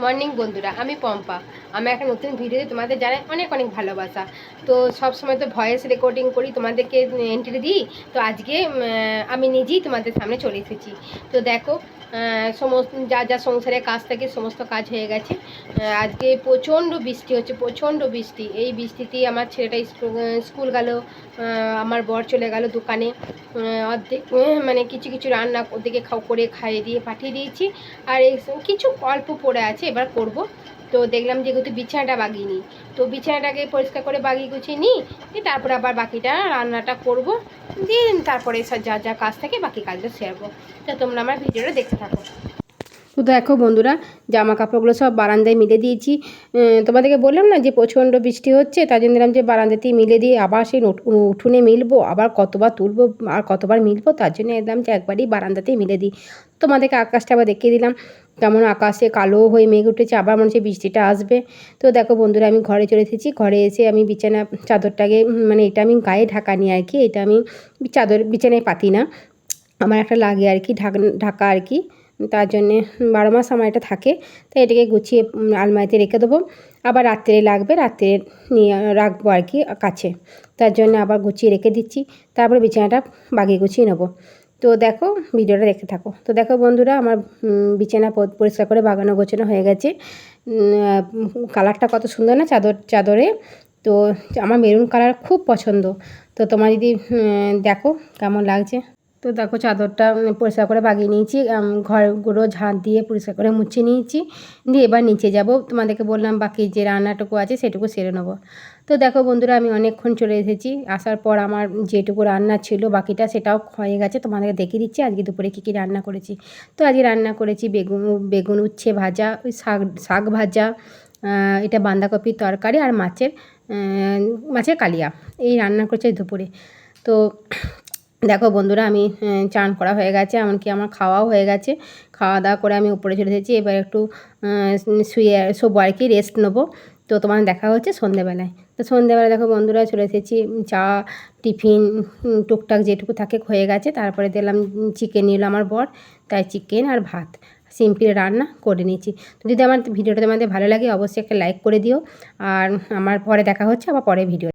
Morning বন্ধুরা, আমি পম্পা। আমি একটা নতুন ভিডিওতে তোমাদের জানাই অনেক অনেক ভালোবাসা। তো সব সময় তো ভয়েস রেকর্ডিং করি, তোমাদেরকে এন্ট্রি দিই। তো আজকে আমি নিজেই তোমাদের সামনে চলে এসেছি। তো দেখো, সমস্ত যা যা সংসারের কাজ থাকে সমস্ত কাজ হয়ে গেছে। আজকে প্রচণ্ড বৃষ্টি হচ্ছে, প্রচণ্ড বৃষ্টি। এই বৃষ্টিতেই আমার ছেলেটা স্কুল গেল, আমার বর চলে গেল দোকানে। অর্ধেক মানে কিছু কিছু রান্না ওদিকে করে খাইয়ে দিয়ে পাঠিয়ে দিয়েছি। আর এই কিছু অল্প পড়ে আছে, এবার করব। তো দেখলাম যেহেতু বিছানাটা বাগিয়ে নিই, তো বিছানাটাকে পরিষ্কার করে বাগিয়ে গুছিয়ে নিই, দিয়ে তারপরে আবার বাকিটা রান্নাটা করব। দিয়ে তারপরে যা যা কাজ থাকে বাকি কাজটা সেরবো। তো তোমরা আমার ভিডিওটা দেখতে থাকো। তো দেখো বন্ধুরা, জামা কাপড়গুলো সব বারান্দায় মিলে দিয়েছি। তোমাদেরকে বললাম না যে প্রচণ্ড বৃষ্টি হচ্ছে, তার জন্য দিলাম যে বারান্দাতেই মিলে দিয়ে আবার সেই উঠোনে মিলবো, আবার কতবার তুলবো আর কতবার মিলবো, তার জন্য একদম যে একবারই বারান্দাতেই মিলে দিই। তোমাদেরকে আকাশটা আবার দেখিয়ে দিলাম, কেমন আকাশে কালো হয়ে মেঘ উঠেছে, আবার মনে হচ্ছে বৃষ্টিটা আসবে। তো দেখো বন্ধুরা, আমি ঘরে চলে এসেছি। ঘরে এসে আমি চাদরটাকে মানে এটা আমি গায়ে ঢাকা নিই আর কি। এটা আমি বিছানায় পাতি না, আমার একটা লাগে আর কি, ঢাকা আর কি। তার জন্যে 12 মাস আমার এটা থাকে। তাই এটাকে গুছিয়ে আলমারিতে রেখে দেবো। আবার রাত্রে লাগবে, রাত্রে নিয়ে রাখবো আর কি কাছে। তার জন্য আবার গুছিয়ে রেখে দিচ্ছি। তারপরে বিছানাটা বাগিয়ে গুছিয়ে নেবো। তো দেখো, ভিডিওটা দেখতে থাকো। তো দেখো বন্ধুরা, আমার বিছানা পরিষ্কার করে বাগানো গোছানো হয়ে গেছে। কালারটা কত সুন্দর না চাদরে। তো আমার মেরুন কালার খুব পছন্দ। তো তোমার যদি দেখো কেমন লাগছে। তো দেখো, চাদরটা পরিষ্কার করে বাগিয়ে নিয়েছি, ঘরগুলো ঝাঁট দিয়ে পরিষ্কার করে মুছে নিয়েছি। দিয়ে এবার নিচে যাব। তোমাদেরকে বললাম বাকি যে রান্নাটুকু আছে সেটুকু সেরে নেবো। তো দেখো বন্ধুরা, আমি অনেকক্ষণ চলে এসেছি। আসার পর আমার যেটুকু রান্না ছিল বাকিটা সেটাও হয়ে গেছে। তোমাদেরকে দেখিয়ে দিচ্ছি আজকে দুপুরে কী কী রান্না করেছি। তো আজকে রান্না করেছি বেগুন উচ্ছে ভাজা, ওই শাক ভাজা, এটা বাঁধাকপির তরকারি আর মাছের কালিয়া। এই রান্না করেছি দুপুরে। তো দেখো বন্ধুরা, আমি চান করা হয়ে গেছে, এমনকি আমার খাওয়াও হয়ে গেছে। খাওয়া দাওয়া করে আমি উপরে চলে এসেছি। এবার একটু শোবো আর কি, রেস্ট নেবো। তো তোমার দেখা হচ্ছে সন্ধেবেলায়। তো সন্ধেবেলায় দেখো বন্ধুরা, চলে এসেছি। চা, টিফিন, টুকটাক যেটুকু থাকে হয়ে গেছে। তারপরে দিলাম চিকেন নিল আমার বর, তাই চিকেন আর ভাত সিম্পল রান্না করে নিয়েছি। তো যদি আমার ভিডিওটা তোমাদের ভালো লাগে অবশ্যই একটা লাইক করে দিও। আর আমার পরে দেখা হচ্ছে আবার পরে ভিডিও।